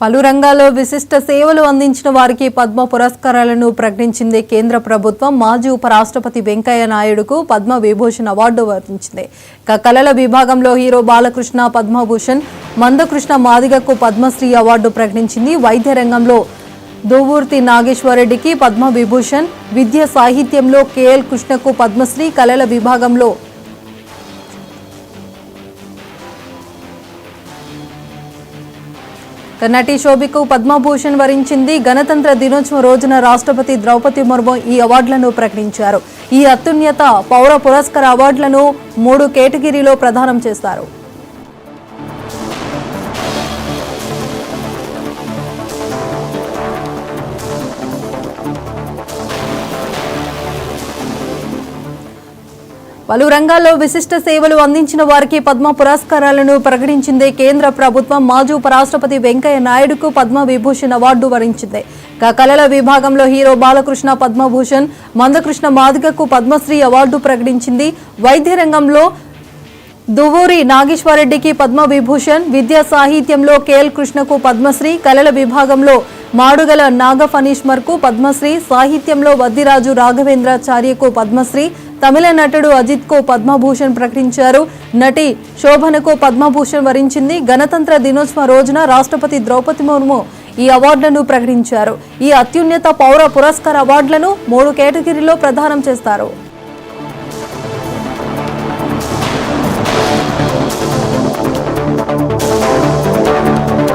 పలు రంగాల్లో విశిష్ట సేవలు అందించిన వారికి పద్మ పురస్కారాలను ప్రకటించింది కేంద్ర ప్రభుత్వం. మాజీ ఉపరాష్ట్రపతి వెంకయ్య నాయుడుకు పద్మ విభూషణ్ అవార్డు వర్తించింది. కళల విభాగంలో హీరో బాలకృష్ణ పద్మభూషణ్, మందకృష్ణ మాదిగకు పద్మశ్రీ అవార్డు ప్రకటించింది. వైద్య రంగంలో దువ్వూర్తి నాగేశ్వరరెడ్డికి పద్మ విభూషణ్, విద్య సాహిత్యంలో కేఎల్ కృష్ణకు పద్మశ్రీ, కళల విభాగంలో నటి శోభికు పద్మభూషణ్ వరించింది. గణతంత్ర దినోత్సవం రోజున రాష్ట్రపతి ద్రౌపది ముర్ము ఈ అవార్డులను ప్రకటించారు. ఈ అత్యున్నత పౌర పురస్కార అవార్డులను 3 కేటగిరీలో ప్రదానం చేస్తారు. పలు రంగాల్లో విశిష్ట సేవలు అందించిన వారికి పద్మ పురస్కారాలను ప్రకటించింది కేంద్ర ప్రభుత్వం. మాజీ ఉపరాష్ట్రపతి వెంకయ్య నాయుడుకు పద్మ విభూషణ్ అవార్డు వరించింది. కళల విభాగంలో హీరో బాలకృష్ణ పద్మభూషణ్, మందకృష్ణ మాదిగకు పద్మశ్రీ అవార్డు ప్రకటించింది. వైద్య రంగంలో దువ్వూరి నాగేశ్వరరెడ్డికి పద్మ విభూషణ్, విద్యా సాహిత్యంలో కేఎల్ కృష్ణకు పద్మశ్రీ, కళల విభాగంలో మాడుగల నాగఫణీశ్వర్కు పద్మశ్రీ, సాహిత్యంలో వద్దిరాజు రాఘవేంద్రాచార్యకు పద్మశ్రీ, తమిళ నటుడు అజిత్కు పద్మభూషణ్ ప్రకటించారు. నటి శోభనకు పద్మభూషణ్ వరించింది. గణతంత్ర దినోత్సవం రోజున రాష్ట్రపతి ద్రౌపది ముర్ము ఈ అవార్డులను ప్రకటించారు. ఈ అత్యున్నత పౌర పురస్కార అవార్డులను 3 కేటగిరీలో ప్రదానం చేస్తారు.